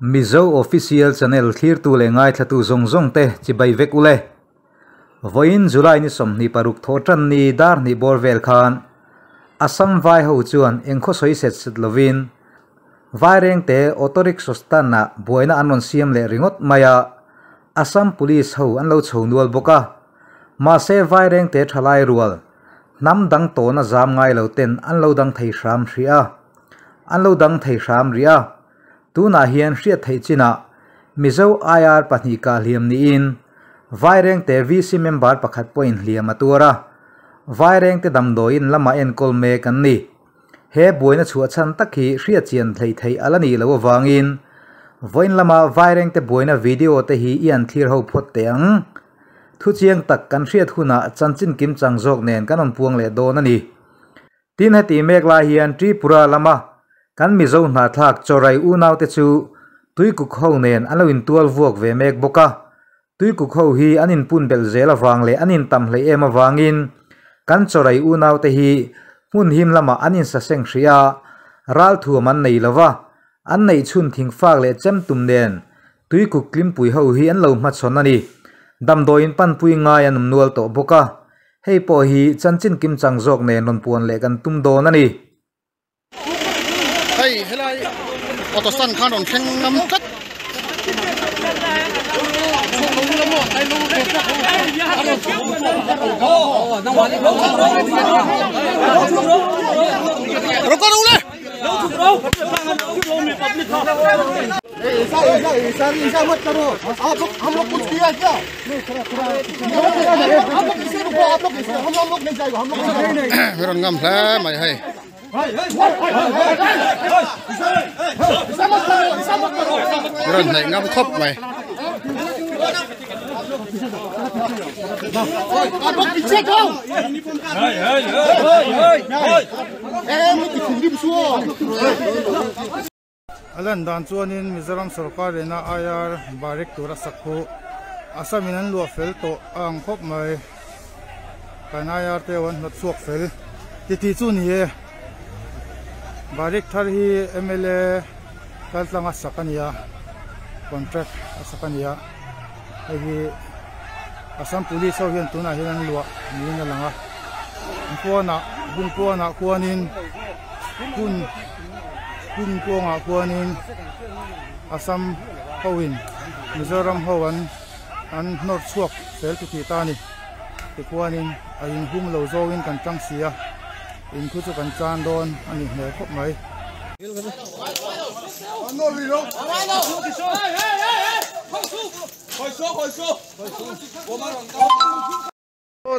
Mizo Official Channel clear tu le ngai thatu zong te chibai vek ule voin July ni som ni paruk thotran ni dar ni borvel khan asam vai ho chuan engkho soi set lovin vai reng te otorik sostan na boina anon siam le ringot maya Assam police ho an lo chhondual boka ma se vai reng te thalai rual nam dang to na zam ngai lo ten an lo dang thei sham ria tu na hian hriat thei china Mizo IR pahni ka hliam ni in vai reng te VC member pakhat point hliam atura vai reng te damdoin lama en kol me kan ni he boina chhuat chan takhi hriat chian thei alani lo wangin voin lama vai reng te boina video te hi ian thlir ho phot te ang thu chiang tak kan hriat huna chanchin kim changjok nen kanon puang le don ani tin hati mek la hian Tripura lama kan Mizo na thak chorai u naw te chu tui ku kho nen alawin tual vuak ve mek boka tui ku kho hi anin pun bel zela wang le anin tam hle ema wangin kan chorai u naw te hi mun him lama anin sa seng hria ral thu man nei lova an nei chun thing fak le chem tum nen tui ku klim pui ho hi an lo ma chon ani damdoin pan pui nga yanum nual to boka hei po hi chanchin kim changjok ne non puan le kan tum don ani hey helai auto san khan on theng nam tat ऐसा मत करो आप लोग हम लोग कुछ किया क्या आप लोग हम लोग नहीं जाएगा हम लोग नहीं मेरा ngam la mai hai मेरा नहीं ngam khop mai आप लोग पीछे जाओ em một cái điểm xuống Alan dan chuanin Mizoram sarkar rena IR barik tura sakhu asaminan lu fel to ang khop mai kan IR te wan not suak fel ti chu ni e barik thar hi MLA kaltlanga sakania contract sakania hi Assam police ho hian tuna hian luwa ni na langa puana kuanin kun puanga kuanin Assam hoin Mizoram howan an north suak fel ti tani ti kuanin ain hum lo zowin kan tang sia in khu chu kan chan don ani hne khop mai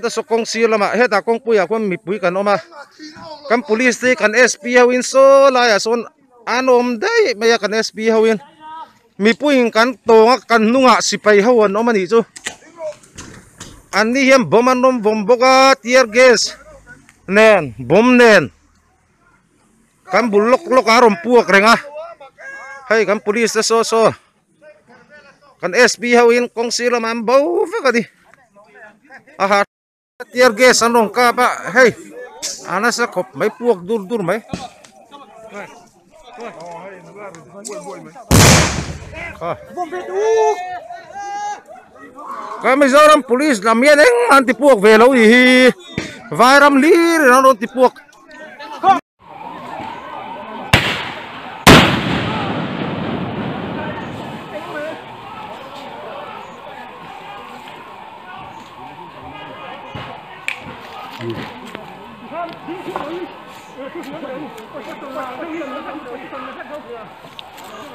ta sokong sil lama heta kong puya kon mi pui kan oma kan police te kan SP hawin so la ya son anom dai maya kan SP hawin mi puing kan tonga kan nunga sipai hawan omani chu ani hiam bomanom bomboka tear gas nen bom nen kan bulok lok arom puak renga hai kan police te so kan SP hawin kong sila man bau fa di aha tear gas anong ka ba hey ana sa khop mai puak dur mai ka Mizoram police lamien eng anti puak velo hi vairam lir no ti puak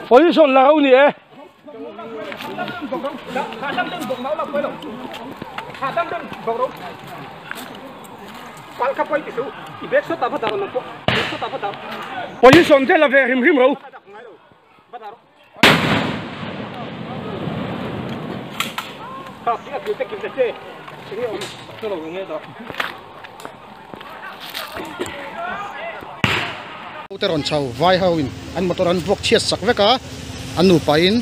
position là ông nhỉ? Position thế là về him rồi. teron chau vai hawin an motor an vok chiat sak veka anu pain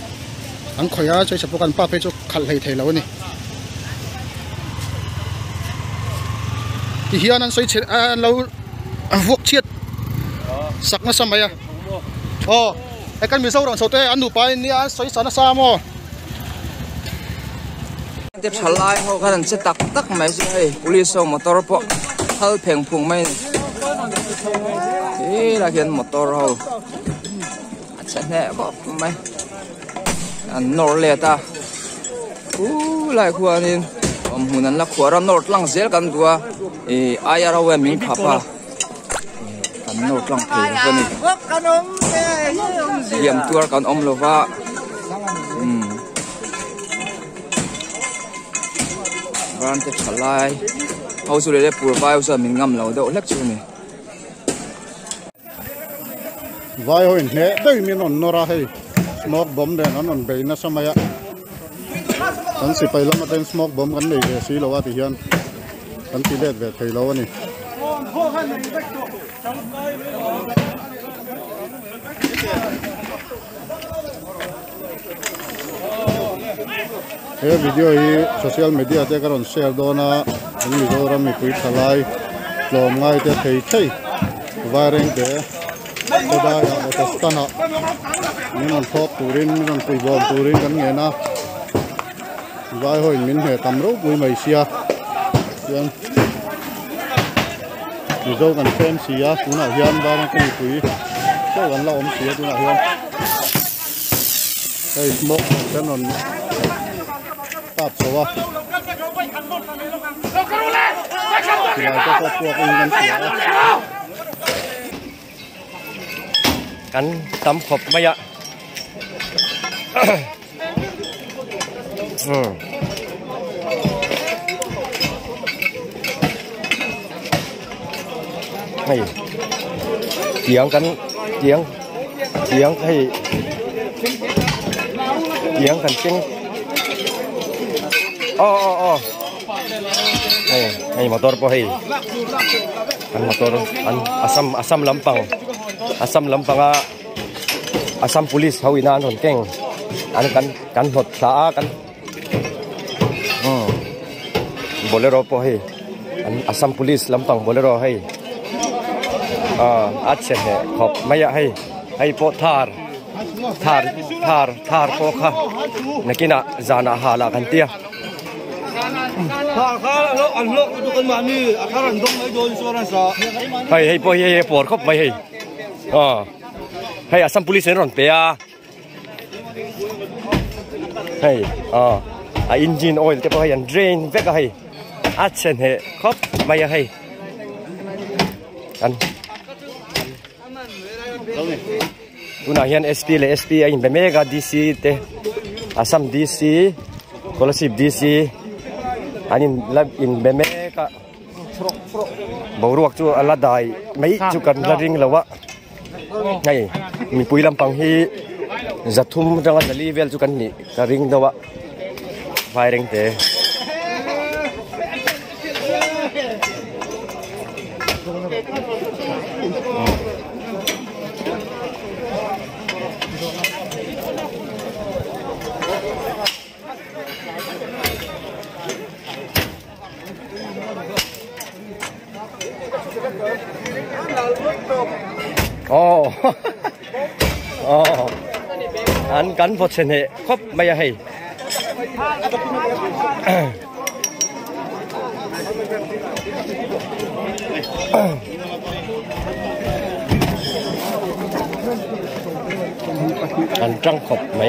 an khoya choi sapokan pa pe chu khal hei thei lo ni ti hian an soi che an lo vok chiat sak na samaya ไอ้กันมีเสาหลังเสาเตะอันหนูไปนี่อันสวยสันสามอ๋อเด็บฉลายเขากันจะตักไม่ใช่ police มอเตอร์พวกเขาเพ่งพุ่งไม่ละเห็นมอเตอร์เขาจะแน่ก็ไม่อันนอร์เลต้าหลายคนนี่หูนั้นละขวานนอร์ลังเซลกันตัวอายาเราเวมิงขับอ่ะกันนอร์ลังเพลงคนนี้เยี่ยมตัวกันอมโลวะร้านเด็บฉลายเขาสุดเลยปูไฟเขาจะมีงำเราเดี๋ยวเล็กชัวร์นี่ไว้หอยเนี่ยได้มีนนนราให้สโมกบอมเดนนนไปนะสมัยฉันสิไปแล้วมาเต้นสโมกบอมกันเลยสิเราว่าที่ยันฉันที่เด็ดเวทไทยเราวนี่วิดีโอที่โซเชียลมีเดียเจ้ากันแชร์โดนนะมีโดรามีคุยทลายลมง่ายเจ้าไทยใช่วาริงเดก็ได้เอาแต่สตันอ่ะนี่มันทบตูรินนี่มันคุยบอมตูรินกันไงนะว่าหอยมินเหตุตำรวจคุยไม่เสียยังมีโจกันเฟนเสียตัวน่ะยันบ้านคุยเจ้ากันเราอมเสียตัวน่ะยันไอ้สมกถนนตัดสวะที่เราจะพบพวกอื่นกันเสียกันตำขบไม่ยะให้เถียงกันเถียงให้เถียงกันจริงให้มอเตอร์พอให้อันมอเตอร์อันasamลำปังasam police เขาอินานหนเก่งอันกันหดสากันบอลเลโรพอให้อันasam police ลำปังบอลเลโรให้อัดเสร็จขอบไม่อยากให้พอทาร์พอค่ะนักกินจานาหาลากันเตี้ยอันโลกทุกคนมานี่อาคารันดงไม่โดนส่วนนั้นซะให้พอให้ปวดครบไปให้asam police เนี่ยรอนเปียให้engine oil จะพอให้drain เวกให้อัดเสร็จครบไม่อยากให้กันตัวน่ะเห็น SP เลย SP ไอ้เป็นเมกา DC เตasam DC โคลาสิบ DC อันนี้ลับอินเป็นเมกาบวกจูอัลลาได้ไม่จุกันละริงแล้ววะไงมีปุยลำปังที่จัดทุ่มจังหวัดลีเวลจุกันนี่ละริงแล้ววะไฟแรงเตะอันกันพอเช่นเหครบไม่ให้อันจังขบไหม